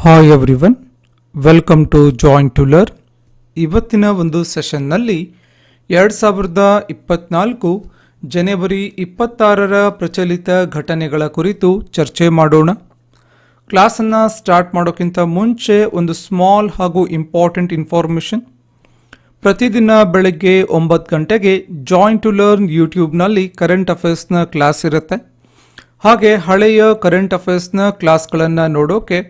Hi everyone, welcome to join to learn. ಇವತ್ತಿನ ಒಂದು ಸೆಷನ್ನಲ್ಲಿ 2024 ಜನವರಿ 26ರ ಪ್ರಚಲಿತ ಘಟನೆಗಳ ಕುರಿತು ಚರ್ಚೆ ಮಾಡೋಣ. ಕ್ಲಾಸನ್ನು ಸ್ಟಾರ್ಟ್ ಮಾಡೋಕ್ಕಿಂತ ಮುಂಚೆ ಒಂದು ಸ್ಮಾಲ್ ಹಾಗೂ ಇಂಪಾರ್ಟೆಂಟ್ ಇನ್ಫಾರ್ಮೇಷನ್. ಪ್ರತಿದಿನ ಬೆಳಗ್ಗೆ 9 ಗಂಟೆಗೆ ಜಾಯಿನ್ ಟು ಲರ್ನ್ ಯೂಟ್ಯೂಬ್ನಲ್ಲಿ ಕರೆಂಟ್ ಅಫೇರ್ಸ್ನ ಕ್ಲಾಸ್ ಇರುತ್ತೆ. ಹಾಗೆ ಹಳೆಯ ಕರೆಂಟ್ ಅಫೇರ್ಸ್ನ ಕ್ಲಾಸ್ಗಳನ್ನು ನೋಡೋಕೆ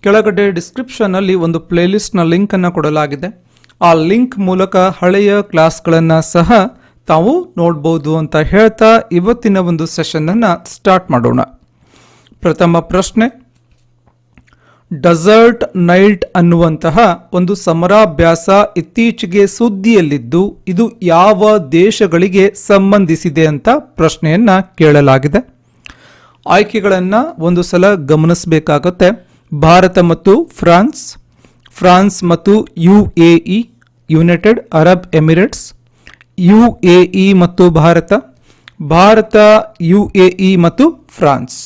ಕೆಳಗಡೆ ಡಿಸ್ಕ್ರಿಪ್ಷನ್ನಲ್ಲಿ ಒಂದು ಪ್ಲೇಲಿಸ್ಟ್ನ ಲಿಂಕನ್ನು ಕೊಡಲಾಗಿದೆ. ಆ ಲಿಂಕ್ ಮೂಲಕ ಹಳೆಯ ಕ್ಲಾಸ್ಗಳನ್ನು ಸಹ ತಾವು ನೋಡ್ಬೋದು ಅಂತ ಹೇಳ್ತಾ ಇವತ್ತಿನ ಒಂದು ಸೆಷನ್ನನ್ನು ಸ್ಟಾರ್ಟ್ ಮಾಡೋಣ. ಪ್ರಥಮ ಪ್ರಶ್ನೆ, ಡೆಸರ್ಟ್ ನೈಟ್ ಅನ್ನುವಂತಹ ಒಂದು ಸಮರಾಭ್ಯಾಸ ಇತ್ತೀಚೆಗೆ ಸುದ್ದಿಯಲ್ಲಿದ್ದು ಇದು ಯಾವ ದೇಶಗಳಿಗೆ ಸಂಬಂಧಿಸಿದೆ ಅಂತ ಪ್ರಶ್ನೆಯನ್ನು ಕೇಳಲಾಗಿದೆ. ಆಯ್ಕೆಗಳನ್ನು ಒಂದು ಸಲ ಗಮನಿಸಬೇಕಾಗುತ್ತೆ. ಭಾರತ ಮತ್ತು ಫ್ರಾನ್ಸ್, ಫ್ರಾನ್ಸ್ ಮತ್ತು UAE United Arab Emirates, UAE ಮತ್ತು ಭಾರತ, ಭಾರತ UAE ಮತ್ತು ಫ್ರಾನ್ಸ್.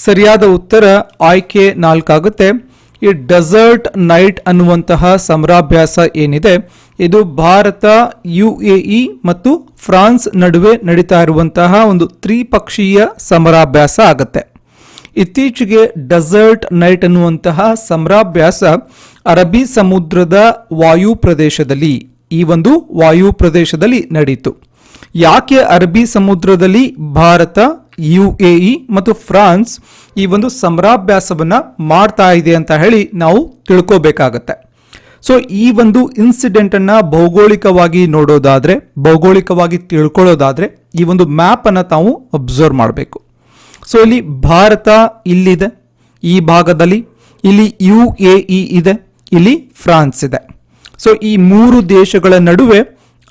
ಸರಿಯಾದ ಉತ್ತರ ಆಯ್ಕೆ 4 ಆಗುತ್ತೆ. ಈ ಡೆಸರ್ಟ್ ನೈಟ್ ಅನ್ನುವಂತಹ ಸಮರಾಭ್ಯಾಸ ಏನಿದೆ ಇದು ಭಾರತ, UAE ಮತ್ತು ಫ್ರಾನ್ಸ್ ನಡುವೆ ನಡೀತಾ ಇರುವಂತಹ ಒಂದು ತ್ರಿಪಕ್ಷೀಯ ಸಮರಾಭ್ಯಾಸ ಆಗುತ್ತೆ. ಇತ್ತೀಚೆಗೆ ಡೆಸರ್ಟ್ ನೈಟ್ ಅನ್ನುವಂತಹ ಸಮರಾಭ್ಯಾಸ ಅರಬ್ಬಿ ಸಮುದ್ರದ ವಾಯು ಪ್ರದೇಶದಲ್ಲಿ ಈ ಒಂದು ವಾಯು ಪ್ರದೇಶದಲ್ಲಿ ನಡೀತು. ಯಾಕೆ ಅರಬ್ಬಿ ಸಮುದ್ರದಲ್ಲಿ ಭಾರತ, UAE ಮತ್ತು ಫ್ರಾನ್ಸ್ ಈ ಒಂದು ಸಮರಾಭ್ಯಾಸವನ್ನ ಮಾಡ್ತಾ ಇದೆ ಅಂತ ಹೇಳಿ ನಾವು ತಿಳ್ಕೋಬೇಕಾಗತ್ತೆ. ಸೊ ಈ ಒಂದು ಇನ್ಸಿಡೆಂಟ್ ಅನ್ನ ಭೌಗೋಳಿಕವಾಗಿ ನೋಡೋದಾದ್ರೆ, ಭೌಗೋಳಿಕವಾಗಿ ತಿಳ್ಕೊಳ್ಳೋದಾದ್ರೆ ಈ ಒಂದು ಮ್ಯಾಪ್ ಅನ್ನ ತಾವು ಅಬ್ಸರ್ವ್ ಮಾಡಬೇಕು. ಸೊ ಇಲ್ಲಿ ಭಾರತ ಇಲ್ಲಿದೆ, ಈ ಭಾಗದಲ್ಲಿ ಇಲ್ಲಿ UAE ಇದೆ, ಇಲ್ಲಿ ಫ್ರಾನ್ಸ್ ಇದೆ. ಸೊ ಈ ಮೂರು ದೇಶಗಳ ನಡುವೆ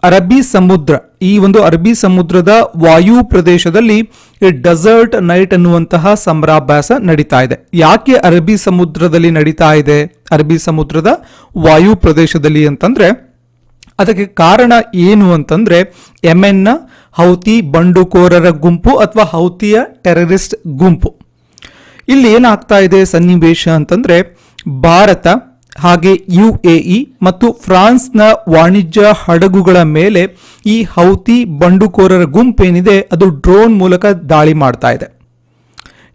ಅರಬ್ಬಿ ಸಮುದ್ರ, ಈ ಒಂದು ಅರಬ್ಬಿ ಸಮುದ್ರದ ವಾಯು ಪ್ರದೇಶದಲ್ಲಿ ಈ ಡೆಸರ್ಟ್ ನೈಟ್ ಅನ್ನುವಂತಹ ಸಮರಾಭ್ಯಾಸ ನಡೀತಾ ಇದೆ. ಯಾಕೆ ಅರಬ್ಬಿ ಸಮುದ್ರದಲ್ಲಿ ನಡೀತಾ ಇದೆ, ಅರಬ್ಬಿ ಸಮುದ್ರದ ವಾಯು ಪ್ರದೇಶದಲ್ಲಿ ಅಂತಂದ್ರೆ ಅದಕ್ಕೆ ಕಾರಣ ಏನು ಅಂತಂದ್ರೆ ಯೆಮೆನ್ನ ಹೌತಿ ಬಂಡುಕೋರರ ಗುಂಪು ಅಥವಾ ಹೌತಿಯ ಟೆರರಿಸ್ಟ್ ಗುಂಪು. ಇಲ್ಲಿ ಏನಾಗ್ತಾ ಇದೆ ಸನ್ನಿವೇಶ ಅಂತಂದ್ರೆ ಭಾರತ ಹಾಗೆ UAE ಮತ್ತು ಫ್ರಾನ್ಸ್ನ ವಾಣಿಜ್ಯ ಹಡಗುಗಳ ಮೇಲೆ ಈ ಹೌತಿ ಬಂಡುಕೋರರ ಗುಂಪೇನಿದೆ ಅದು ಡ್ರೋನ್ ಮೂಲಕ ದಾಳಿ ಮಾಡ್ತಾ ಇದೆ.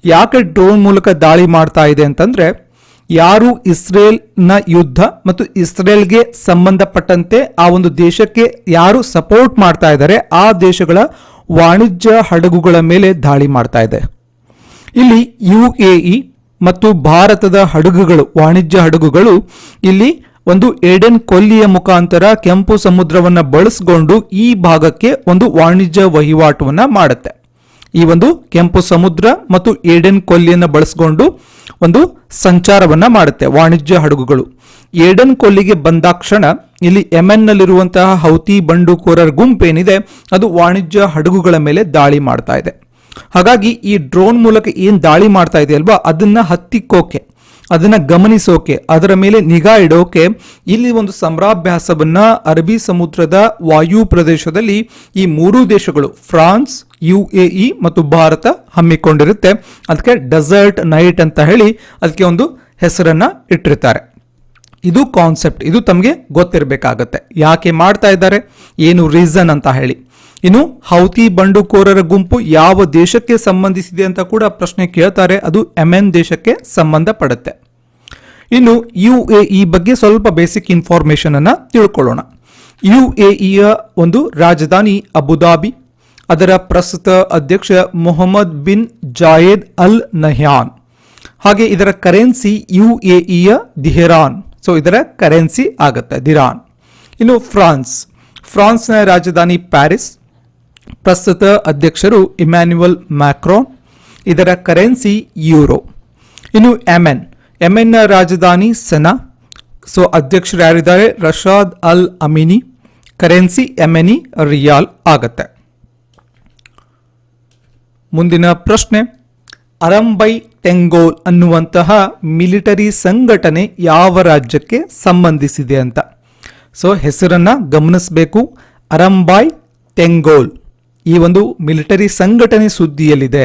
ಯಾಕೆ ಡ್ರೋನ್ ಮೂಲಕ ದಾಳಿ ಮಾಡ್ತಾ ಇದೆ ಅಂತಂದ್ರೆ ಯಾರು ಇಸ್ರೇಲ್ನ ಯುದ್ಧ ಮತ್ತು ಇಸ್ರೇಲ್ಗೆ ಸಂಬಂಧಪಟ್ಟಂತೆ ಆ ಒಂದು ದೇಶಕ್ಕೆ ಯಾರು ಸಪೋರ್ಟ್ ಮಾಡ್ತಾ ಇದ್ದಾರೆ ಆ ದೇಶಗಳ ವಾಣಿಜ್ಯ ಹಡಗುಗಳ ಮೇಲೆ ದಾಳಿ ಮಾಡ್ತಾ ಇದೆ. ಇಲ್ಲಿ UAE ಮತ್ತು ಭಾರತದ ಹಡಗುಗಳು, ವಾಣಿಜ್ಯ ಹಡಗುಗಳು ಇಲ್ಲಿ ಒಂದು ಏಡೆನ್ ಕೊಲ್ಲಿಯ ಮುಖಾಂತರ ಕೆಂಪು ಸಮುದ್ರವನ್ನ ಬಳಸಿಕೊಂಡು ಈ ಭಾಗಕ್ಕೆ ಒಂದು ವಾಣಿಜ್ಯ ವಹಿವಾಟವನ್ನ ಮಾಡುತ್ತೆ. ಈ ಒಂದು ಕೆಂಪು ಸಮುದ್ರ ಮತ್ತು ಏಡೆನ್ ಕೊಲ್ಲಿಯನ್ನು ಬಳಸಿಕೊಂಡು ಒಂದು ಸಂಚಾರವನ್ನ ಮಾಡುತ್ತೆ ವಾಣಿಜ್ಯ ಹಡಗುಗಳು. ಏಡನ್ ಕೊಲ್ಲಿಗೆ ಬಂದಾಕ್ಷಣ ಇಲ್ಲಿ ಯೆಮೆನ್ನಲ್ಲಿರುವಂತಹ ಹೌತಿ ಬಂಡುಕೋರರ ಗುಂಪೇನಿದೆ ಅದು ವಾಣಿಜ್ಯ ಹಡಗುಗಳ ಮೇಲೆ ದಾಳಿ ಮಾಡ್ತಾ ಇದೆ. ಹಾಗಾಗಿ ಈ ಡ್ರೋನ್ ಮೂಲಕ ಏನ್ ದಾಳಿ ಮಾಡ್ತಾ ಇದೆ ಅಲ್ವಾ, ಅದನ್ನ ಹತ್ತಿಕ್ಕೋಕೆ, ಅದನ್ನ ಗಮನಿಸೋಕೆ, ಅದರ ಮೇಲೆ ನಿಗಾ ಇಡೋಕೆ ಇಲ್ಲಿ ಒಂದು ಸಮರಾಭ್ಯಾಸವನ್ನ ಅರಬ್ಬಿ ಸಮುದ್ರದ ವಾಯು ಪ್ರದೇಶದಲ್ಲಿ ಈ ಮೂರು ದೇಶಗಳು ಫ್ರಾನ್ಸ್, UAE ಮತ್ತು ಭಾರತ ಹಮ್ಮಿಕೊಂಡಿರುತ್ತೆ. ಅದಕ್ಕೆ ಡೆಸರ್ಟ್ ನೈಟ್ ಅಂತ ಹೇಳಿ ಅದಕ್ಕೆ ಒಂದು ಹೆಸರನ್ನ ಇಟ್ಟಿರ್ತಾರೆ. ಇದು ಕಾನ್ಸೆಪ್ಟ್, ಇದು ತಮಗೆ ಗೊತ್ತಿರಬೇಕಾಗತ್ತೆ ಯಾಕೆ ಮಾಡ್ತಾ ಇದ್ದಾರೆ, ಏನು ರೀಸನ್ ಅಂತ ಹೇಳಿ. ಇನ್ನು ಹೌತಿ ಬಂಡುಕೋರರ ಗುಂಪು ಯಾವ ದೇಶಕ್ಕೆ ಸಂಬಂಧಿಸಿದೆ ಅಂತ ಕೂಡ ಪ್ರಶ್ನೆ ಕೇಳ್ತಾರೆ. ಅದು ಯೆಮೆನ್ ದೇಶಕ್ಕೆ ಸಂಬಂಧಪಡುತ್ತೆ. ಇನ್ನು UAE ಬಗ್ಗೆ ಸ್ವಲ್ಪ ಬೇಸಿಕ್ ಇನ್ಫಾರ್ಮೇಶನ್ ಅನ್ನ ತಿಳ್ಕೊಳ್ಳೋಣ. UAEಯ ಒಂದು ರಾಜಧಾನಿ ಅಬುದಾಬಿ, ಅದರ ಪ್ರಸ್ತುತ ಅಧ್ಯಕ್ಷ Mohammed bin Zayed Al Nahyan. ಹಾಗೆ ಇದರ ಕರೆನ್ಸಿ UAEಯ ದಿಹರಾನ್. ಸೊ ಇದರ ಕರೆನ್ಸಿ ಆಗುತ್ತೆ ದಿರಾನ್. ಇನ್ನು ಫ್ರಾನ್ಸ್ನ ರಾಜಧಾನಿ ಪ್ಯಾರಿಸ್, ಪ್ರಸ್ತುತ ಅಧ್ಯಕ್ಷರು ಇಮ್ಯಾನ್ಯುಯಲ್ ಮ್ಯಾಕ್ರಾನ್, ಇದರ ಕರೆನ್ಸಿ ಯೂರೋ. ಇನ್ನು ಯೆಮೆನ್ನ ರಾಜಧಾನಿ ಸನಾ, ಸೊ ಅಧ್ಯಕ್ಷರು ಯಾರಿದ್ದಾರೆ ರಶಾದ್ ಅಲ್ ಅಮಿನಿ, ಕರೆನ್ಸಿ ಯೆಮೆನಿ ರಿಯಾಲ್ ಆಗತ್ತೆ. ಮುಂದಿನ ಪ್ರಶ್ನೆ, ಅರಂಬೈ ಟೆಂಗೋಲ್ ಅನ್ನುವಂತಹ ಮಿಲಿಟರಿ ಸಂಘಟನೆ ಯಾವ ರಾಜ್ಯಕ್ಕೆ ಸಂಬಂಧಿಸಿದೆ ಅಂತ. ಸೊ ಹೆಸರನ್ನ ಗಮನಿಸಬೇಕು. ಅರಂಬೈ ಟೆಂಗೋಲ್ ಈ ಒಂದು ಮಿಲಿಟರಿ ಸಂಘಟನೆ ಸುದ್ದಿಯಲ್ಲಿದೆ,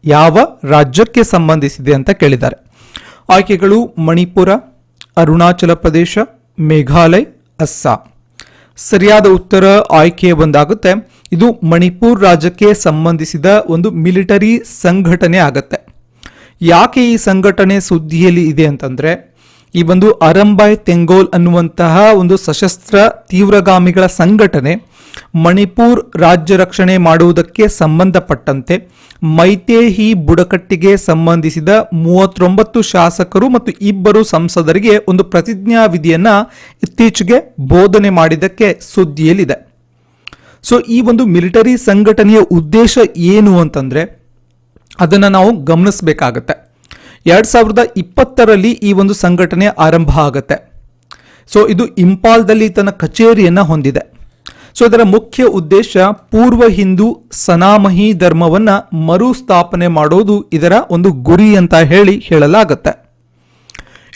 ಯಾವ ರಾಜ್ಯಕ್ಕೆ ಸಂಬಂಧಿಸಿದೆ ಅಂತ ಕೇಳಿದ್ದಾರೆ. ಆಯ್ಕೆಗಳು ಮಣಿಪುರ, ಅರುಣಾಚಲ ಪ್ರದೇಶ, ಮೇಘಾಲಯ, ಅಸ್ಸಾಂ. ಸರಿಯಾದ ಉತ್ತರ ಆಯ್ಕೆ ಒಂದಾಗುತ್ತೆ. ಇದು ಮಣಿಪುರ್ ರಾಜ್ಯಕ್ಕೆ ಸಂಬಂಧಿಸಿದ ಒಂದು ಮಿಲಿಟರಿ ಸಂಘಟನೆ ಆಗತ್ತೆ. ಯಾಕೆ ಈ ಸಂಘಟನೆ ಸುದ್ದಿಯಲ್ಲಿ ಇದೆ ಅಂತಂದ್ರೆ, ಈ ಒಂದು ಅರಂಬಾಯ್ ತೆಂಗೋಲ್ ಅನ್ನುವಂತಹ ಒಂದು ಸಶಸ್ತ್ರ ತೀವ್ರಗಾಮಿಗಳ ಸಂಘಟನೆ ಮಣಿಪುರ್ ರಾಜ್ಯ ರಕ್ಷಣೆ ಮಾಡುವುದಕ್ಕೆ ಸಂಬಂಧಪಟ್ಟಂತೆ ಮೈತೇಹಿ ಬುಡಕಟ್ಟಿಗೆ ಸಂಬಂಧಿಸಿದ 39 ಶಾಸಕರು ಮತ್ತು 2 ಸಂಸದರಿಗೆ ಒಂದು ಪ್ರತಿಜ್ಞಾ ವಿಧಿಯನ್ನ ಇತ್ತೀಚೆಗೆ ಬೋಧನೆ ಮಾಡಿದ್ದಕ್ಕೆ ಸುದ್ದಿಯಲ್ಲಿದೆ. ಸೊ ಈ ಒಂದು ಮಿಲಿಟರಿ ಸಂಘಟನೆಯ ಉದ್ದೇಶ ಏನು ಅಂತಂದ್ರೆ ಅದನ್ನು ನಾವು ಗಮನಿಸಬೇಕಾಗತ್ತೆ. 2020ರಲ್ಲಿ ಈ ಒಂದು ಸಂಘಟನೆ ಆರಂಭ ಆಗುತ್ತೆ. ಸೊ ಇದು ಇಂಪಾಲ್ದಲ್ಲಿ ತನ್ನ ಕಚೇರಿಯನ್ನ ಹೊಂದಿದೆ. ಸೊ ಇದರ ಮುಖ್ಯ ಉದ್ದೇಶ ಪೂರ್ವ ಹಿಂದೂ ಸನಾಮಹಿ ಧರ್ಮವನ್ನ ಮರುಸ್ಥಾಪನೆ ಮಾಡೋದು ಇದರ ಒಂದು ಗುರಿ ಅಂತ ಹೇಳಲಾಗುತ್ತೆ.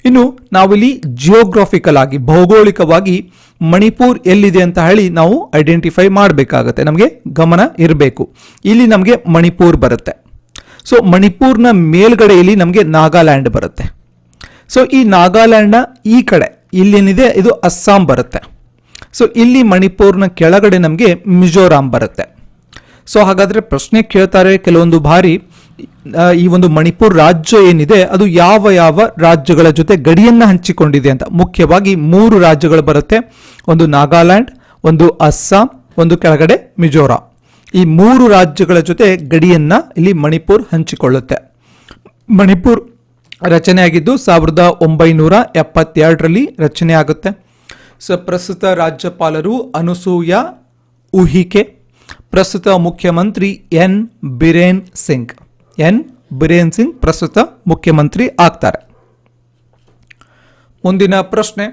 ಇನ್ನು ನಾವಿಲ್ಲಿ ಜಿಯೋಗ್ರಾಫಿಕಲ್ ಆಗಿ ಭೌಗೋಳಿಕವಾಗಿ ಮಣಿಪುರ್ ಎಲ್ಲಿದೆ ಅಂತ ಹೇಳಿ ನಾವು ಐಡೆಂಟಿಫೈ ಮಾಡಬೇಕಾಗತ್ತೆ. ನಮಗೆ ಗಮನ ಇರಬೇಕು. ಇಲ್ಲಿ ನಮಗೆ ಮಣಿಪುರ್ ಬರುತ್ತೆ. ಸೊ ಮಣಿಪುರ್ನ ಮೇಲ್ಗಡೆಯಲ್ಲಿ ನಮಗೆ ನಾಗಾಲ್ಯಾಂಡ್ ಬರುತ್ತೆ. ಸೊ ಈ ನಾಗಾಲ್ಯಾಂಡ್ನ ಈ ಕಡೆ ಇಲ್ಲೇನಿದೆ ಇದು ಅಸ್ಸಾಂ ಬರುತ್ತೆ. ಸೊ ಇಲ್ಲಿ ಮಣಿಪುರ್ನ ಕೆಳಗಡೆ ನಮಗೆ ಮಿಜೋರಾಂ ಬರುತ್ತೆ. ಸೊ ಹಾಗಾದರೆ ಪ್ರಶ್ನೆ ಕೇಳ್ತಾರೆ ಕೆಲವೊಂದು ಬಾರಿ, ಈ ಒಂದು ಮಣಿಪುರ್ ರಾಜ್ಯ ಏನಿದೆ ಅದು ಯಾವ ಯಾವ ರಾಜ್ಯಗಳ ಜೊತೆ ಗಡಿಯನ್ನ ಹಂಚಿಕೊಂಡಿದೆ ಅಂತ. ಮುಖ್ಯವಾಗಿ 3 ರಾಜ್ಯಗಳು ಬರುತ್ತೆ. ಒಂದು ನಾಗಾಲ್ಯಾಂಡ್, ಒಂದು ಅಸ್ಸಾಂ, ಒಂದು ಕೆಳಗಡೆ ಮಿಜೋರಾಂ. ಈ 3 ರಾಜ್ಯಗಳ ಜೊತೆ ಗಡಿಯನ್ನ ಇಲ್ಲಿ ಮಣಿಪುರ್ ಹಂಚಿಕೊಳ್ಳುತ್ತೆ. ಮಣಿಪುರ್ ರಚನೆಯಾಗಿದ್ದು 1972ರಲ್ಲಿ ರಚನೆ ಆಗುತ್ತೆ. ಸೊ ಪ್ರಸ್ತುತ ರಾಜ್ಯಪಾಲರು ಅನುಸೂಯಾ ಉಹಿಕೆ, ಪ್ರಸ್ತುತ ಮುಖ್ಯಮಂತ್ರಿ ಎನ್ ಬಿರೇನ್ ಸಿಂಗ್ ಪ್ರಸ್ತುತ ಮುಖ್ಯಮಂತ್ರಿ ಆಗ್ತಾರೆ. ಮುಂದಿನ ಪ್ರಶ್ನೆ,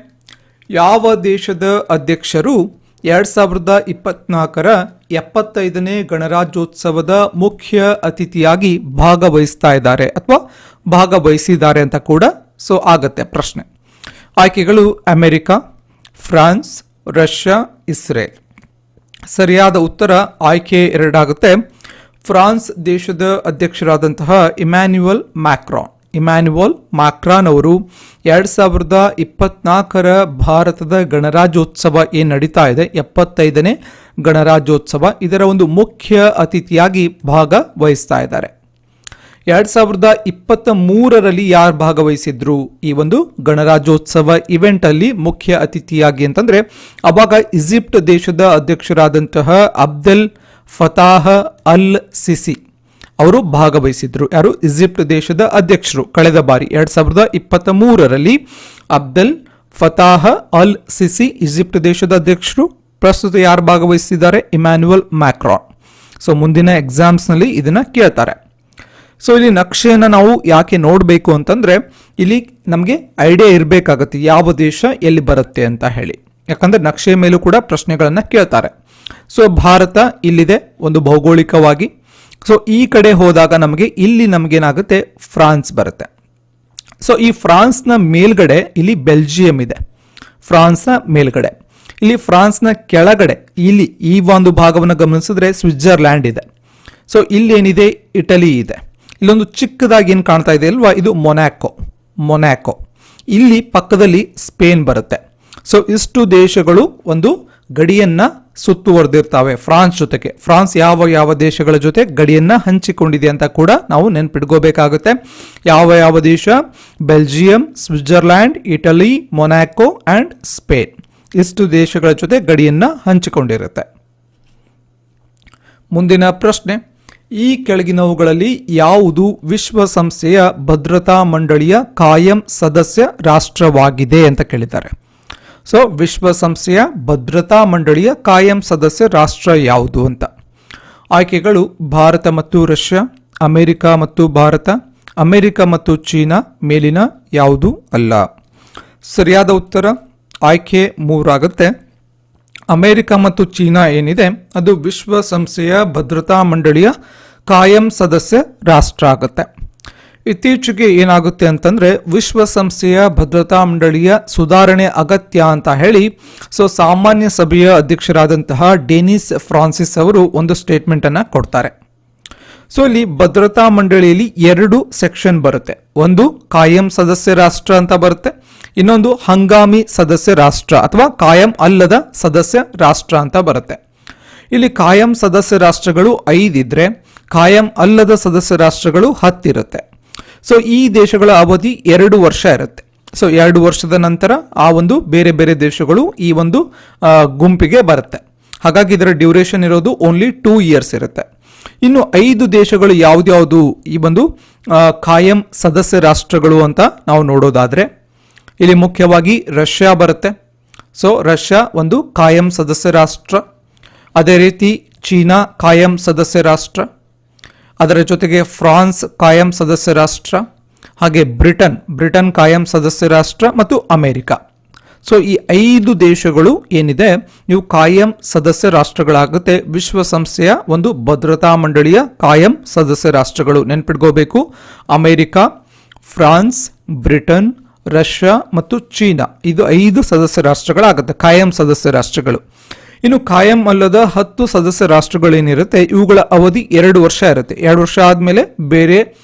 ಯಾವ ದೇಶದ ಅಧ್ಯಕ್ಷರು 2024ರ 75ನೇ ಗಣರಾಜ್ಯೋತ್ಸವದ ಮುಖ್ಯ ಅತಿಥಿಯಾಗಿ ಭಾಗವಹಿಸ್ತಾ ಇದ್ದಾರೆ ಅಥವಾ ಭಾಗವಹಿಸಿದ್ದಾರೆ ಅಂತ ಕೂಡ ಸೊ ಆಗತ್ತೆ ಪ್ರಶ್ನೆ. ಆಯ್ಕೆಗಳು ಅಮೆರಿಕ, ಫ್ರಾನ್ಸ್, ರಷ್ಯಾ, ಇಸ್ರೇಲ್. ಸರಿಯಾದ ಉತ್ತರ ಆಯ್ಕೆ 2 ಆಗುತ್ತೆ. ಫ್ರಾನ್ಸ್ ದೇಶದ ಅಧ್ಯಕ್ಷರಾದಂತಹ ಇಮ್ಯಾನ್ಯುಯಲ್ ಮ್ಯಾಕ್ರಾನ್ ಅವರು 2024ರ ಭಾರತದ ಗಣರಾಜ್ಯೋತ್ಸವ ಏನು ನಡೀತಾ ಇದೆ 75ನೇ ಗಣರಾಜ್ಯೋತ್ಸವ, ಇದರ ಒಂದು ಮುಖ್ಯ ಅತಿಥಿಯಾಗಿ ಭಾಗವಹಿಸ್ತಾ ಇದ್ದಾರೆ. 2023ರಲ್ಲಿ ಯಾರು ಭಾಗವಹಿಸಿದ್ರು ಈ ಒಂದು ಗಣರಾಜ್ಯೋತ್ಸವ ಇವೆಂಟ್ ಅಲ್ಲಿ ಮುಖ್ಯ ಅತಿಥಿಯಾಗಿ ಅಂತಂದ್ರೆ, ಅವಾಗ ಈಜಿಪ್ಟ್ ದೇಶದ ಅಧ್ಯಕ್ಷರಾದಂತಹ ಅಬ್ದೆಲ್ ಫತಾಹ್ ಅಲ್ ಸಿಸಿ ಅವರು ಭಾಗವಹಿಸಿದ್ರು. ಯಾರು? ಈಜಿಪ್ಟ್ ದೇಶದ ಅಧ್ಯಕ್ಷರು. ಕಳೆದ ಬಾರಿ 2023ರಲ್ಲಿ ಅಬ್ದೆಲ್ ಫತಾಹ್ ಅಲ್ ಸಿಸಿ ಈಜಿಪ್ಟ್ ದೇಶದ ಅಧ್ಯಕ್ಷರು. ಪ್ರಸ್ತುತ ಯಾರು ಭಾಗವಹಿಸಿದ್ದಾರೆ? Immanuel Macron. ಸೊ ಮುಂದಿನ ಎಕ್ಸಾಮ್ಸ್ ನಲ್ಲಿ ಇದನ್ನ ಕೇಳ್ತಾರೆ. ಸೊ ಇಲ್ಲಿ ನಕ್ಷೆಯನ್ನು ನಾವು ಯಾಕೆ ನೋಡಬೇಕು ಅಂತಂದ್ರೆ, ಇಲ್ಲಿ ನಮಗೆ ಐಡಿಯಾ ಇರಬೇಕಾಗತ್ತೆ ಯಾವ ದೇಶ ಎಲ್ಲಿ ಬರುತ್ತೆ ಅಂತ ಹೇಳಿ. ಯಾಕಂದ್ರೆ ನಕ್ಷೆ ಮೇಲೂ ಕೂಡ ಪ್ರಶ್ನೆಗಳನ್ನ ಕೇಳ್ತಾರೆ. ಸೊ ಭಾರತ ಇಲ್ಲಿದೆ ಒಂದು ಭೌಗೋಳಿಕವಾಗಿ. ಸೊ ಈ ಕಡೆ ಹೋದಾಗ ಇಲ್ಲಿ ನಮಗೇನಾಗುತ್ತೆ ಫ್ರಾನ್ಸ್ ಬರುತ್ತೆ. ಸೊ ಈ ಫ್ರಾನ್ಸ್ನ ಮೇಲ್ಗಡೆ ಇಲ್ಲಿ ಬೆಲ್ಜಿಯಂ ಇದೆ. ಫ್ರಾನ್ಸ್ನ ಮೇಲ್ಗಡೆ ಇಲ್ಲಿ ಫ್ರಾನ್ಸ್ನ ಕೆಳಗಡೆ ಇಲ್ಲಿ ಈ ಒಂದು ಭಾಗವನ್ನು ಗಮನಿಸಿದ್ರೆ ಸ್ವಿಟ್ಜರ್ಲ್ಯಾಂಡ್ ಇದೆ. ಸೊ ಇಲ್ಲೇನಿದೆ? ಇಟಲಿ ಇದೆ. ಇಲ್ಲೊಂದು ಚಿಕ್ಕದಾಗಿ ಏನು ಕಾಣ್ತಾ ಇದೆ ಅಲ್ವಾ, ಇದು ಮೊನಾಕೋ. ಇಲ್ಲಿ ಪಕ್ಕದಲ್ಲಿ ಸ್ಪೇನ್ ಬರುತ್ತೆ. ಸೊ ಇಷ್ಟು ದೇಶಗಳು ಒಂದು ಗಡಿಯನ್ನ ಸುತ್ತುವರೆದಿರ್ತಾವೆ ಫ್ರಾನ್ಸ್ ಜೊತೆಗೆ. ಫ್ರಾನ್ಸ್ ಯಾವ ಯಾವ ದೇಶಗಳ ಜೊತೆ ಗಡಿಯನ್ನ ಹಂಚಿಕೊಂಡಿದೆ ಅಂತ ಕೂಡ ನಾವು ನೆನ್ಪಿಟ್ಕೋಬೇಕಾಗುತ್ತೆ. ಯಾವ ದೇಶ? Belgium, Switzerland, Italy, Monaco and Spain. ಇಷ್ಟು ದೇಶಗಳ ಜೊತೆ ಗಡಿಯನ್ನ ಹಂಚಿಕೊಂಡಿರುತ್ತೆ. ಮುಂದಿನ ಪ್ರಶ್ನೆ, ಈ ಕೆಳಗಿನವುಗಳಲ್ಲಿ ಯಾವುದು ವಿಶ್ವಸಂಸ್ಥೆಯ ಭದ್ರತಾ ಮಂಡಳಿಯ ಕಾಯಂ ಸದಸ್ಯ ರಾಷ್ಟ್ರವಾಗಿದೆ ಅಂತ ಕೇಳಿದ್ದಾರೆ. ಸೊ ವಿಶ್ವಸಂಸ್ಥೆಯ ಭದ್ರತಾ ಮಂಡಳಿಯ ಕಾಯಂ ಸದಸ್ಯ ರಾಷ್ಟ್ರ ಯಾವುದು ಅಂತ. ಆಯ್ಕೆಗಳು ಭಾರತ ಮತ್ತು ರಷ್ಯಾ, ಅಮೆರಿಕ ಮತ್ತು ಭಾರತ, ಅಮೆರಿಕ ಮತ್ತು ಚೀನಾ, ಮೇಲಿನ ಯಾವುದು ಅಲ್ಲ. ಸರಿಯಾದ ಉತ್ತರ ಆಯ್ಕೆ 3 ಆಗುತ್ತೆ. ಅಮೆರಿಕ ಮತ್ತು ಚೀನಾ ಏನಿದೆ ಅದು ವಿಶ್ವಸಂಸ್ಥೆಯ ಭದ್ರತಾ ಮಂಡಳಿಯ ಕಾಯಂ ಸದಸ್ಯ ರಾಷ್ಟ್ರ ಆಗುತ್ತೆ. ಇತ್ತೀಚೆಗೆ ಏನಾಗುತ್ತೆ ಅಂತಂದ್ರೆ, ವಿಶ್ವಸಂಸ್ಥೆಯ ಭದ್ರತಾ ಮಂಡಳಿಯ ಸುಧಾರಣೆ ಅಗತ್ಯ ಅಂತ ಹೇಳಿ ಸೊ ಸಾಮಾನ್ಯ ಸಭೆಯ ಅಧ್ಯಕ್ಷರಾದಂತಹ ಡೆನಿಸ್ ಫ್ರಾನ್ಸಿಸ್ ಅವರು ಒಂದು ಸ್ಟೇಟ್ಮೆಂಟ್ ಅನ್ನ ಕೊಡ್ತಾರೆ. ಸೊ ಇಲ್ಲಿ ಭದ್ರತಾ ಮಂಡಳಿಯಲ್ಲಿ 2 ಸೆಕ್ಷನ್ ಬರುತ್ತೆ. ಒಂದು ಕಾಯಂ ಸದಸ್ಯ ರಾಷ್ಟ್ರ ಅಂತ ಬರುತ್ತೆ, ಇನ್ನೊಂದು ಹಂಗಾಮಿ ಸದಸ್ಯ ರಾಷ್ಟ್ರ ಅಥವಾ ಕಾಯಂ ಅಲ್ಲದ ಸದಸ್ಯ ರಾಷ್ಟ್ರ ಅಂತ ಬರುತ್ತೆ. ಇಲ್ಲಿ ಕಾಯಂ ಸದಸ್ಯ ರಾಷ್ಟ್ರಗಳು 5 ಇದ್ರೆ ಕಾಯಂ ಅಲ್ಲದ ಸದಸ್ಯ ರಾಷ್ಟ್ರಗಳು 10 ಇರುತ್ತೆ. ಸೊ ಈ ದೇಶಗಳ ಅವಧಿ 2 ವರ್ಷ ಇರುತ್ತೆ. ಸೊ 2 ವರ್ಷದ ನಂತರ ಆ ಒಂದು ಬೇರೆ ಬೇರೆ ದೇಶಗಳು ಈ ಒಂದು ಗುಂಪಿಗೆ ಬರುತ್ತೆ. ಹಾಗಾಗಿ ಇದರ ಡ್ಯೂರೇಷನ್ ಇರೋದು ಓನ್ಲಿ 2 ಇಯರ್ಸ್ ಇರುತ್ತೆ. ಇನ್ನು 5 ದೇಶಗಳು ಯಾವ್ದ್ಯಾವುದು ಈ ಒಂದು ಕಾಯಂ ಸದಸ್ಯ ರಾಷ್ಟ್ರಗಳು ಅಂತ ನಾವು ನೋಡೋದಾದ್ರೆ ಇಲ್ಲಿ ಮುಖ್ಯವಾಗಿ ರಷ್ಯಾ ಬರುತ್ತೆ. ಸೊ ರಷ್ಯಾ ಒಂದು ಕಾಯಂ ಸದಸ್ಯ ರಾಷ್ಟ್ರ. ಅದೇ ರೀತಿ ಚೀನಾ ಕಾಯಂ ಸದಸ್ಯ ರಾಷ್ಟ್ರ, ಅದರ ಜೊತೆಗೆ ಫ್ರಾನ್ಸ್ ಕಾಯಂ ಸದಸ್ಯ ರಾಷ್ಟ್ರ, ಹಾಗೆ ಬ್ರಿಟನ್ ಕಾಯಂ ಸದಸ್ಯ ರಾಷ್ಟ್ರ ಮತ್ತು ಅಮೆರಿಕ. ಸೊ ಈ 5 ದೇಶಗಳು ಏನಿದೆ ಇವು ಕಾಯಂ ಸದಸ್ಯ ರಾಷ್ಟ್ರಗಳಾಗುತ್ತೆ. ವಿಶ್ವಸಂಸ್ಥೆಯ ಒಂದು ಭದ್ರತಾ ಮಂಡಳಿಯ ಕಾಯಂ ಸದಸ್ಯ ರಾಷ್ಟ್ರಗಳು ನೆನ್ಪಿಟ್ಕೋಬೇಕು. ಅಮೆರಿಕ, ಫ್ರಾನ್ಸ್, ಬ್ರಿಟನ್, ರಷ್ಯಾ ಮತ್ತು ಚೀನಾ ಇದು 5 ಸದಸ್ಯ ರಾಷ್ಟ್ರಗಳಾಗುತ್ತೆ, ಕಾಯಂ ಸದಸ್ಯ ರಾಷ್ಟ್ರಗಳು. ಇನ್ನು ಕಾಯಂ ಅಲ್ಲದ 10 ಸದಸ್ಯ ರಾಷ್ಟ್ರಗಳೇನಿರುತ್ತೆ ಇವುಗಳ ಅವಧಿ 2 ವರ್ಷ ಇರುತ್ತೆ. 2 ವರ್ಷ ಆದಮೇಲೆ ಬೇರೆ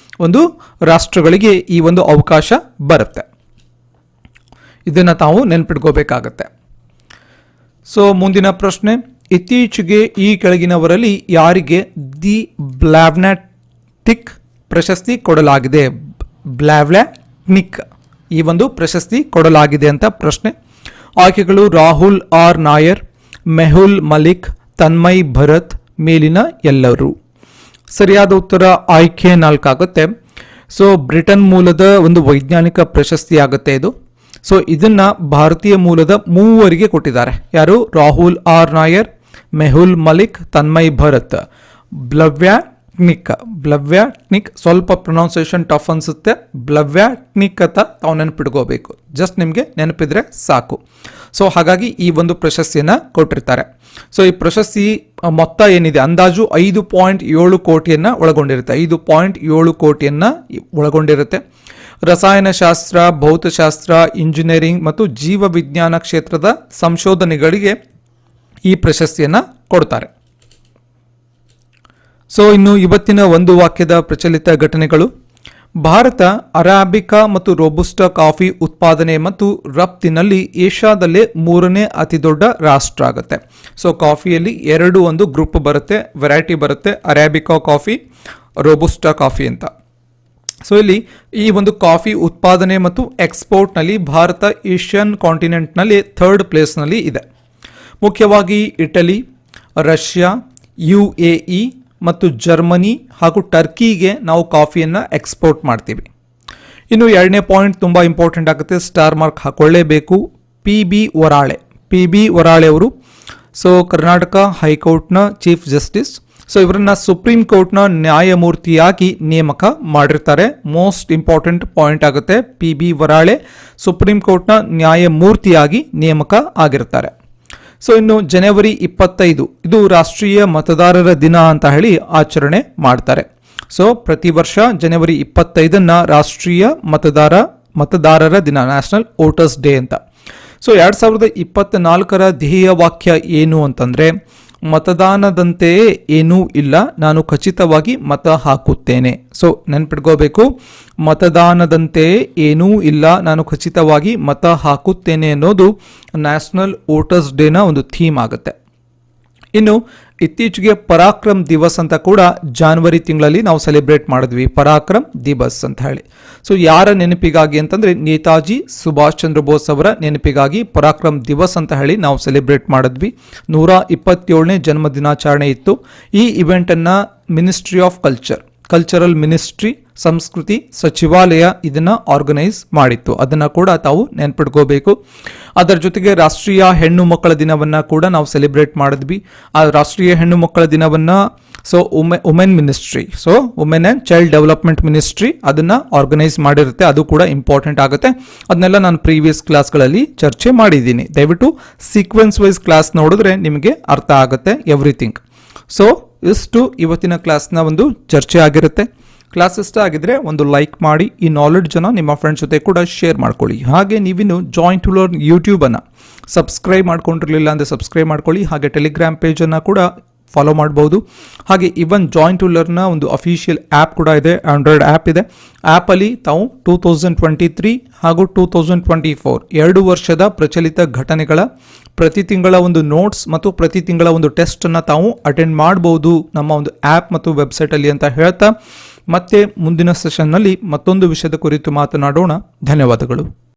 ಒಂದು ರಾಷ್ಟ್ರಗಳಿಗೆ ಈ ಒಂದು ಅವಕಾಶ ಬರುತ್ತೆ. ಇದನ್ನು ತಾವು ನೆನ್ಪಿಟ್ಕೋಬೇಕಾಗತ್ತೆ. ಸೊ ಮುಂದಿನ ಪ್ರಶ್ನೆ, ಇತ್ತೀಚೆಗೆ ಈ ಕೆಳಗಿನವರಲ್ಲಿ ಯಾರಿಗೆ ದಿ ಬ್ಲಾವ್ಯಾಟಿಕ್ ಪ್ರಶಸ್ತಿ ಕೊಡಲಾಗಿದೆ? ಬ್ಲಾವ್ಯಾಟಿಕ್ ಈ ಒಂದು ಪ್ರಶಸ್ತಿ ಕೊಡಲಾಗಿದೆ ಅಂತ ಪ್ರಶ್ನೆ. ಆಯ್ಕೆಗಳು ರಾಹುಲ್ ಆರ್ ನಾಯರ್, ಮೆಹುಲ್ ಮಲಿಕ್, ತನ್ಮಯ್ ಭರತ್, ಮೇಲಿನ ಎಲ್ಲರೂ. ಸರಿಯಾದ ಉತ್ತರ ಆಯ್ಕೆ 4 ಆಗುತ್ತೆ. ಸೊ ಬ್ರಿಟನ್ ಮೂಲದ ಒಂದು ವೈಜ್ಞಾನಿಕ ಪ್ರಶಸ್ತಿ ಆಗುತ್ತೆ ಇದು. ಸೊ ಇದನ್ನ ಭಾರತೀಯ ಮೂಲದ 3 ಕೊಟ್ಟಿದ್ದಾರೆ. ಯಾರು? ರಾಹುಲ್ ಆರ್ ನಾಯರ್, ಮೆಹುಲ್ ಮಲಿಕ್, ತನ್ಮಯ್ ಭರತ್. ಬ್ಲವ್ಯಾಟಿಕ್ ಸ್ವಲ್ಪ ಪ್ರೊನೌನ್ಸಿಯೇಷನ್ ಟಫ್ ಅನ್ಸುತ್ತೆ. ಬ್ಲವ್ಯಾಟಿಕ್ ಅಂತ ತಾವು ನೆನಪಿಟ್ಕೋಬೇಕು. ಜಸ್ಟ್ ನಿಮಗೆ ನೆನಪಿದ್ರೆ ಸಾಕು. ಸೊ ಹಾಗಾಗಿ ಈ ಒಂದು ಪ್ರಶಸ್ತಿಯನ್ನು ಕೊಟ್ಟಿರ್ತಾರೆ. ಸೊ ಈ ಪ್ರಶಸ್ತಿ ಮೊತ್ತ ಏನಿದೆ ಅಂದಾಜು 5.7 ಕೋಟಿಯನ್ನು ಒಳಗೊಂಡಿರುತ್ತೆ. 5.7 ಕೋಟಿಯನ್ನು ಒಳಗೊಂಡಿರುತ್ತೆ. ರಸಾಯನಶಾಸ್ತ್ರ, ಭೌತಶಾಸ್ತ್ರ, ಇಂಜಿನಿಯರಿಂಗ್ ಮತ್ತು ಜೀವವಿಜ್ಞಾನ ಕ್ಷೇತ್ರದ ಸಂಶೋಧನೆಗಳಿಗೆ ಈ ಪ್ರಶಸ್ತಿಯನ್ನು ಕೊಡ್ತಾರೆ. ಸೊ ಇನ್ನು ಇವತ್ತಿನ ಒಂದು ವಾಕ್ಯದ ಪ್ರಚಲಿತ ಘಟನೆಗಳು. ಭಾರತ ಅರಾಬಿಕಾ ಮತ್ತು ರೋಬುಸ್ಟಾ ಕಾಫಿ ಉತ್ಪಾದನೆ ಮತ್ತು ರಫ್ತಿನಲ್ಲಿ ಏಷ್ಯಾದಲ್ಲೇ 3ನೇ ಅತಿ ದೊಡ್ಡ ರಾಷ್ಟ್ರ ಆಗುತ್ತೆ. ಸೊ ಕಾಫಿಯಲ್ಲಿ 2 ಒಂದು ಗ್ರೂಪ್ ಬರುತ್ತೆ, ವೆರೈಟಿ ಬರುತ್ತೆ, ಅರಾಬಿಕಾ ಕಾಫಿ, ರೋಬುಸ್ಟಾ ಕಾಫಿ ಅಂತ. ಸೊ ಇಲ್ಲಿ ಈ ಒಂದು ಕಾಫಿ ಉತ್ಪಾದನೆ ಮತ್ತು ಎಕ್ಸ್ಪೋರ್ಟ್ನಲ್ಲಿ ಭಾರತ ಏಷ್ಯನ್ ಕಾಂಟಿನೆಂಟ್ನಲ್ಲಿ 3rd ಪ್ಲೇಸ್ನಲ್ಲಿ ಇದೆ. ಮುಖ್ಯವಾಗಿ ಇಟಲಿ, ರಷ್ಯಾ, UAE ಮತ್ತು ಜರ್ಮನಿ ಹಾಗೂ ಟರ್ಕಿಗೆ ನಾವು ಕಾಫಿಯನ್ನು ಎಕ್ಸ್ಪೋರ್ಟ್ ಮಾಡ್ತೀವಿ. ಇನ್ನು 2ನೇ ಪಾಯಿಂಟ್ ತುಂಬ ಇಂಪಾರ್ಟೆಂಟ್ ಆಗುತ್ತೆ, star mark ಹಾಕೊಳ್ಳೇಬೇಕು. P B Varale ಅವರು ಸೊ ಕರ್ನಾಟಕ ಹೈಕೋರ್ಟ್ನ ಚೀಫ್ ಜಸ್ಟಿಸ್. ಸೊ ಇವರನ್ನ ಸುಪ್ರೀಂ ಕೋರ್ಟ್ನ ನ್ಯಾಯಮೂರ್ತಿಯಾಗಿ ನೇಮಕ ಮಾಡಿರ್ತಾರೆ. ಮೋಸ್ಟ್ ಇಂಪಾರ್ಟೆಂಟ್ ಪಾಯಿಂಟ್ ಆಗುತ್ತೆ. PB ವರಾಳೆ ಸುಪ್ರೀಂ ಕೋರ್ಟ್ನ ನ್ಯಾಯಮೂರ್ತಿಯಾಗಿ ನೇಮಕ ಆಗಿರ್ತಾರೆ. ಸೊ ಇನ್ನು ಜನವರಿ 25 ಇದು ರಾಷ್ಟ್ರೀಯ ಮತದಾರರ ದಿನ ಅಂತ ಹೇಳಿ ಆಚರಣೆ ಮಾಡ್ತಾರೆ. ಸೊ ಪ್ರತಿ ವರ್ಷ ಜನವರಿ 25 ರಾಷ್ಟ್ರೀಯ ಮತದಾರರ ದಿನ, ನ್ಯಾಷನಲ್ ವೋಟರ್ಸ್ ಡೇ ಅಂತ. ಸೊ 2024 ಧ್ಯೇಯ ವಾಕ್ಯ ಏನು ಅಂತಂದ್ರೆ, ಮತದಾನದಂತೆಯೇ ಏನೂ ಇಲ್ಲ, ನಾನು ಖಚಿತವಾಗಿ ಮತ ಹಾಕುತ್ತೇನೆ. ಸೊ ನೆನ್ಪಿಟ್ಕೋಬೇಕು, ಮತದಾನದಂತೆಯೇ ಏನೂ ಇಲ್ಲ, ನಾನು ಖಚಿತವಾಗಿ ಮತ ಹಾಕುತ್ತೇನೆ ಅನ್ನೋದು ನ್ಯಾಷನಲ್ ವೋಟರ್ಸ್ ಡೇನ ಒಂದು ಥೀಮ್ ಆಗುತ್ತೆ. ಇನ್ನು ಇತ್ತೀಚೆಗೆ ಪರಾಕ್ರಮ್ ದಿವಸ್ ಅಂತ ಕೂಡ ಜಾನ್ವರಿ ತಿಂಗಳಲ್ಲಿ ನಾವು ಸೆಲೆಬ್ರೇಟ್ ಮಾಡಿದ್ವಿ, ಪರಾಕ್ರಮ್ ದಿವಸ್ ಅಂತ ಹೇಳಿ. ಸೊ ಯಾರ ನೆನಪಿಗಾಗಿ ಅಂತಂದ್ರೆ ನೇತಾಜಿ ಸುಭಾಷ್ ಚಂದ್ರ ಬೋಸ್ ಅವರ ನೆನಪಿಗಾಗಿ ಪರಾಕ್ರಮ್ ದಿವಸ್ ಅಂತ ಹೇಳಿ ನಾವು ಸೆಲೆಬ್ರೇಟ್ ಮಾಡಿದ್ವಿ. 127ನೇ ಜನ್ಮ ದಿನಾಚರಣೆ ಇತ್ತು. ಈ ಇವೆಂಟನ್ನು ಮಿನಿಸ್ಟ್ರಿ ಆಫ್ ಕಲ್ಚರಲ್ ಮಿನಿಸ್ಟ್ರಿ, ಸಂಸ್ಕೃತಿ ಸಚಿವಾಲಯ ಇದನ್ನ ಆರ್ಗನೈಸ್ ಮಾಡಿತ್ತು. ಅದನ್ನ ಕೂಡ ತಾವು ನೆನ್ಪಿಟ್ಕೋಬೇಕು. ಅದರ ಜೊತೆಗೆ ರಾಷ್ಟ್ರೀಯ ಹೆಣ್ಣು ಮಕ್ಕಳ ದಿನವನ್ನ ಕೂಡ ನಾವು ಸೆಲೆಬ್ರೇಟ್ ಮಾಡಿದ್ವಿ. ಆ ರಾಷ್ಟ್ರೀಯ ಹೆಣ್ಣು ಮಕ್ಕಳ ದಿನವನ್ನ women ministry, women and child development ministry ಅದನ್ನ ಆರ್ಗನೈಸ್ ಮಾಡಿರುತ್ತೆ. ಅದು ಕೂಡ ಇಂಪಾರ್ಟೆಂಟ್ ಆಗುತ್ತೆ. ಅದನ್ನೆಲ್ಲ ನಾನು ಪ್ರೀವಿಯಸ್ ಕ್ಲಾಸ್ಗಳಲ್ಲಿ ಚರ್ಚೆ ಮಾಡಿದ್ದೀನಿ. ದಯವಿಟ್ಟು ಸೀಕ್ವೆನ್ಸ್ ವೈಸ್ ಕ್ಲಾಸ್ ನೋಡಿದ್ರೆ ನಿಮಗೆ ಅರ್ಥ ಆಗುತ್ತೆ ಎವ್ರಿಥಿಂಗ್. ಸೊ ಇಷ್ಟು ಇವತ್ತಿನ ಕ್ಲಾಸ್ನ ಒಂದು ಚರ್ಚೆ ಆಗಿರುತ್ತೆ. ಕ್ಲಾಸ್ ಇಷ್ಟ ಆಗಿದ್ರೆ ಒಂದು ಲೈಕ್ ಮಾಡಿ, ಈ ನಾಲೆಡ್ಜನ್ನು ನಿಮ್ಮ ಫ್ರೆಂಡ್ಸ್ ಜೊತೆ ಕೂಡ ಶೇರ್ ಮಾಡ್ಕೊಳ್ಳಿ. ಹಾಗೆ ನೀವಿನ್ನು ಜಾಯಿನ್ ಟು ಲರ್ನ್ ಯೂಟ್ಯೂಬನ್ನು ಸಬ್ಸ್ಕ್ರೈಬ್ ಮಾಡ್ಕೊಂಡಿರಲಿಲ್ಲ ಅಂದರೆ ಸಬ್ಸ್ಕ್ರೈಬ್ ಮಾಡ್ಕೊಳ್ಳಿ. ಹಾಗೆ ಟೆಲಿಗ್ರಾಮ್ ಪೇಜನ್ನು ಕೂಡ ಫಾಲೋ ಮಾಡ್ಬೋದು. ಹಾಗೆ ಇವನ್ ಜಾಯಿನ್ ಟು ಲರ್ನ್ನ ಒಂದು ಅಫಿಷಿಯಲ್ ಆ್ಯಪ್ ಕೂಡ ಇದೆ, ಆಂಡ್ರಾಯ್ಡ್ ಆ್ಯಪ್ ಇದೆ. ಆ್ಯಪಲ್ಲಿ ತಾವು 2023 ಹಾಗೂ 2024 2 ವರ್ಷದ ಪ್ರಚಲಿತ ಘಟನೆಗಳ ಪ್ರತಿ ತಿಂಗಳ ಒಂದು ನೋಟ್ಸ್ ಮತ್ತು ಪ್ರತಿ ತಿಂಗಳ ಒಂದು ಟೆಸ್ಟನ್ನು ತಾವು ಅಟೆಂಡ್ ಮಾಡ್ಬೋದು ನಮ್ಮ ಒಂದು ಆ್ಯಪ್ ಮತ್ತು ವೆಬ್ಸೈಟಲ್ಲಿ ಅಂತ ಹೇಳ್ತಾ ಮತ್ತೆ ಮುಂದಿನ ಸೆಷನ್ನಲ್ಲಿ ಮತ್ತೊಂದು ವಿಷಯದ ಕುರಿತು ಮಾತನಾಡೋಣ. ಧನ್ಯವಾದಗಳು.